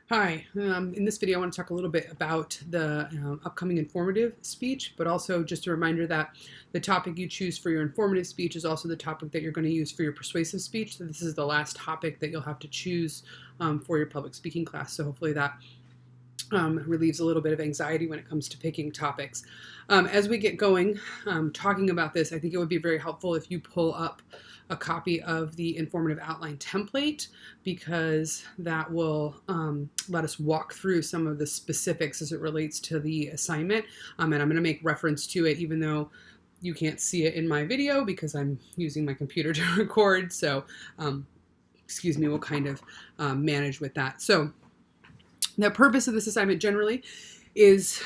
Hi, in this video I want to talk a little bit about the upcoming informative speech, but also just a reminder that the topic you choose for your informative speech is also the topic that you're going to use for your persuasive speech. So this is the last topic that you'll have to choose for your public speaking class. So hopefully that relieves a little bit of anxiety when it comes to picking topics. As we get going, talking about this, I think it would be very helpful if you pull up a copy of the informative outline template, because that will let us walk through some of the specifics as it relates to the assignment. And I'm going to make reference to it even though you can't see it in my video because I'm using my computer to record. So excuse me, we'll kind of manage with that. So the purpose of this assignment generally is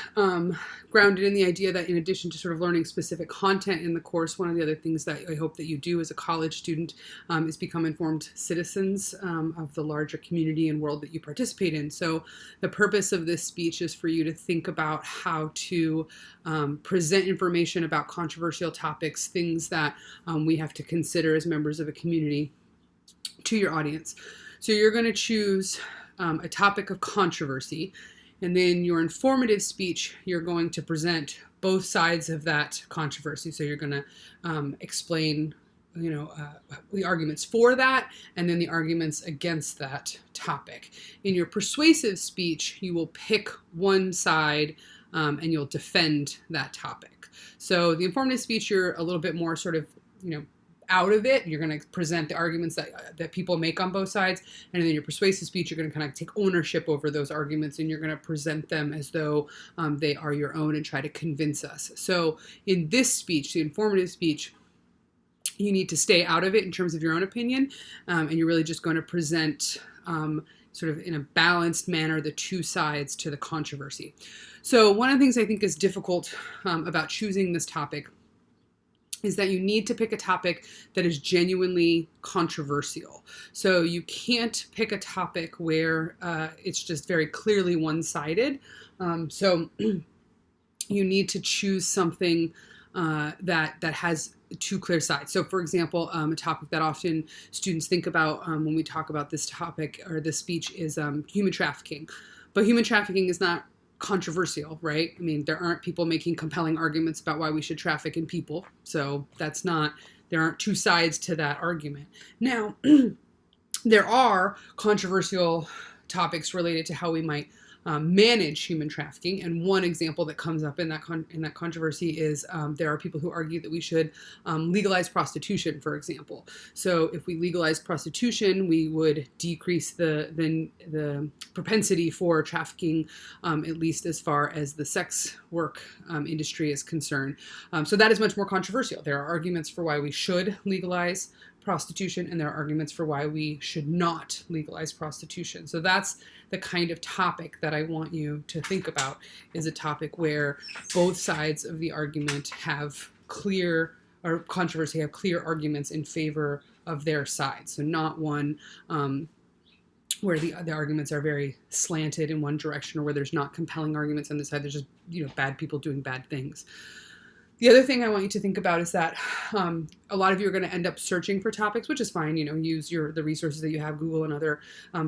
grounded in the idea that in addition to sort of learning specific content in the course, one of the other things that I hope that you do as a college student is become informed citizens of the larger community and world that you participate in. So the purpose of this speech is for you to think about how to present information about controversial topics, things that we have to consider as members of a community, to your audience. So you're going to choose a topic of controversy, and then your informative speech, you're going to present both sides of that controversy. So you're going to explain, the arguments for that, and then the arguments against that topic. In your persuasive speech, you will pick one side and you'll defend that topic. So the informative speech, you're a little bit more sort of, out of it. You're going to present the arguments that people make on both sides, and then your persuasive speech, you're going to kind of take ownership over those arguments, and you're going to present them as though they are your own and try to convince us. So in this speech, the informative speech, you need to stay out of it in terms of your own opinion, and you're really just going to present sort of in a balanced manner the two sides to the controversy. So one of the things I think is difficult about choosing this topic is that you need to pick a topic that is genuinely controversial. So you can't pick a topic where it's just very clearly one-sided. So you need to choose something that has two clear sides. So for example, a topic that often students think about when we talk about this topic or this speech is human trafficking. But human trafficking is not controversial, right? I mean, there aren't people making compelling arguments about why we should traffic in people. So there aren't two sides to that argument. Now, there are controversial topics related to how we might manage human trafficking, and one example that comes up in that controversy is there are people who argue that we should legalize prostitution, for example. So if we legalize prostitution, we would decrease the propensity for trafficking, at least as far as the sex work industry is concerned. So that is much more controversial. There are arguments for why we should legalize prostitution, and there are arguments for why we should not legalize prostitution. So that's the kind of topic that I want you to think about, is a topic where both sides of the argument have clear arguments in favor of their side. So not one where the arguments are very slanted in one direction, or where there's not compelling arguments on the side. There's just bad people doing bad things. The other thing I want you to think about is that a lot of you are going to end up searching for topics, which is fine. Use the resources that you have, Google and other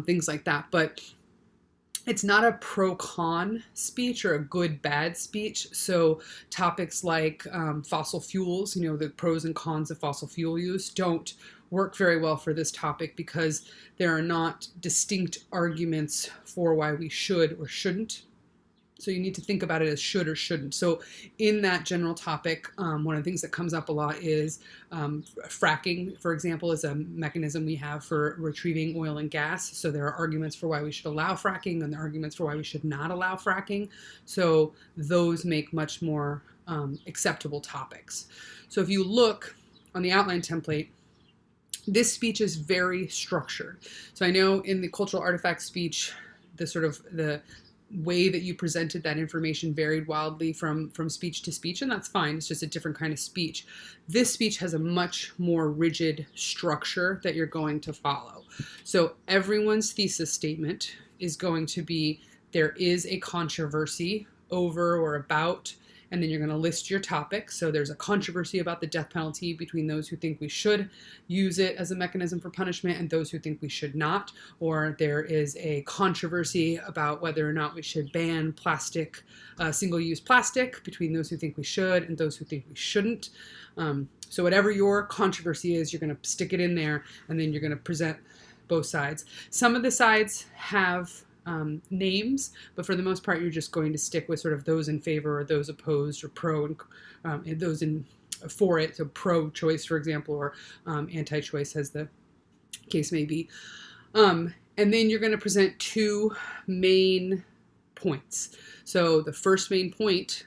things like that. But it's not a pro-con speech or a good-bad speech. So topics like fossil fuels, the pros and cons of fossil fuel use, don't work very well for this topic, because there are not distinct arguments for why we should or shouldn't. So you need to think about it as should or shouldn't. So in that general topic, one of the things that comes up a lot is fracking, for example, is a mechanism we have for retrieving oil and gas. So there are arguments for why we should allow fracking, and there are arguments for why we should not allow fracking. So those make much more acceptable topics. So if you look on the outline template, this speech is very structured. So I know in the cultural artifact speech, the way that you presented that information varied wildly from speech to speech, and that's fine. It's just a different kind of speech. This speech has a much more rigid structure that you're going to follow. So everyone's thesis statement is going to be, there is a controversy over or about and then you're going to list your topic. So there's a controversy about the death penalty between those who think we should use it as a mechanism for punishment and those who think we should not, or there is a controversy about whether or not we should ban plastic, single-use plastic, between those who think we should and those who think we shouldn't. So whatever your controversy is, you're going to stick it in there, and then you're going to present both sides. Some of the sides have names, but for the most part, you're just going to stick with sort of those in favor or those opposed or pro, and those in for it, so pro-choice, for example, or anti-choice, as the case may be. And then you're going to present two main points. So the first main point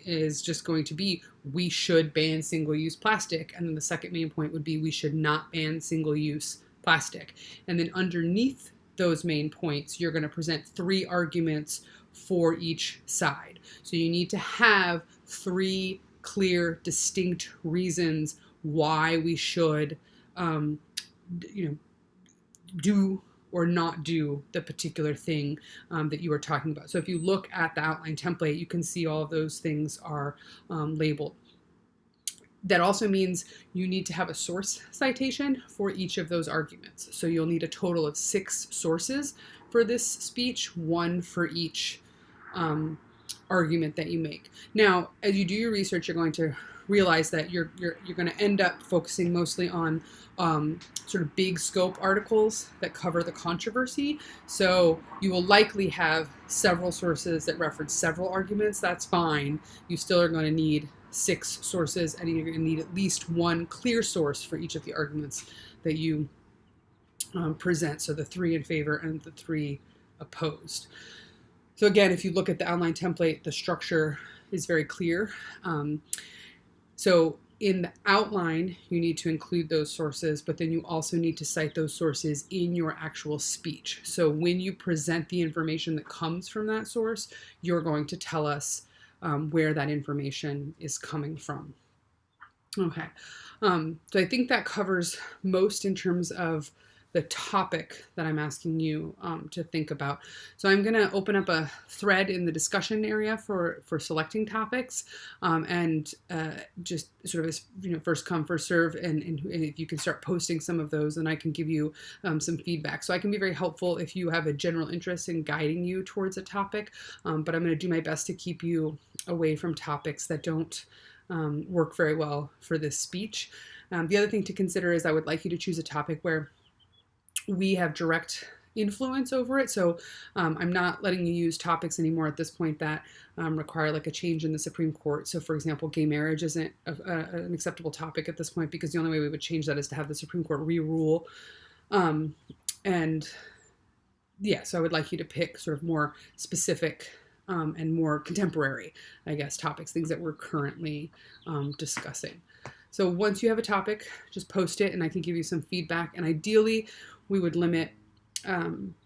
is just going to be we should ban single-use plastic, and then the second main point would be we should not ban single-use plastic. And then underneath those main points, you're going to present three arguments for each side. So you need to have three clear, distinct reasons why we should, do or not do the particular thing that you are talking about. So if you look at the outline template, you can see all of those things are labeled. That also means you need to have a source citation for each of those arguments. So you'll need a total of 6 sources for this speech, 1 for each argument that you make. Now, as you do your research, you're going to realize that you're going to end up focusing mostly on sort of big scope articles that cover the controversy. So you will likely have several sources that reference several arguments. That's fine. You still are going to need 6 sources, and you're going to need at least 1 clear source for each of the arguments that you present. So the 3 in favor and the 3 opposed. So again, if you look at the outline template, the structure is very clear. So in the outline, you need to include those sources, but then you also need to cite those sources in your actual speech. So when you present the information that comes from that source, you're going to tell us where that information is coming from. Okay, so I think that covers most in terms of the topic that I'm asking you to think about. So I'm going to open up a thread in the discussion area for selecting topics, and just sort of as first come, first serve, and if you can start posting some of those, then I can give you some feedback. So I can be very helpful if you have a general interest in guiding you towards a topic, but I'm going to do my best to keep you away from topics that don't work very well for this speech. The other thing to consider is I would like you to choose a topic where we have direct influence over it. So I'm not letting you use topics anymore at this point that require like a change in the Supreme Court. So for example, gay marriage isn't an acceptable topic at this point, because the only way we would change that is to have the Supreme Court re-rule. And yeah, so I would like you to pick sort of more specific and more contemporary, I guess, topics, things that we're currently discussing. So once you have a topic, just post it and I can give you some feedback. And ideally, we would limit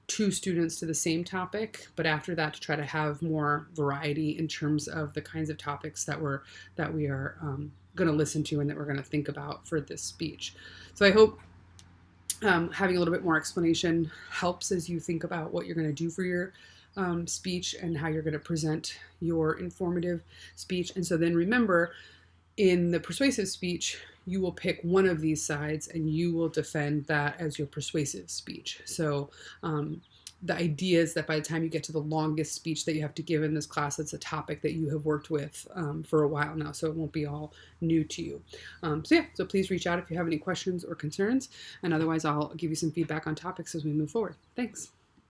2 students to the same topic, but after that to try to have more variety in terms of the kinds of topics that we are going to listen to and that we're going to think about for this speech. So I hope having a little bit more explanation helps as you think about what you're going to do for your speech and how you're going to present your informative speech. And so then remember, in the persuasive speech, you will pick one of these sides and you will defend that as your persuasive speech. So the idea is that by the time you get to the longest speech that you have to give in this class, it's a topic that you have worked with for a while now, so it won't be all new to you. So please reach out if you have any questions or concerns, and otherwise I'll give you some feedback on topics as we move forward. Thanks.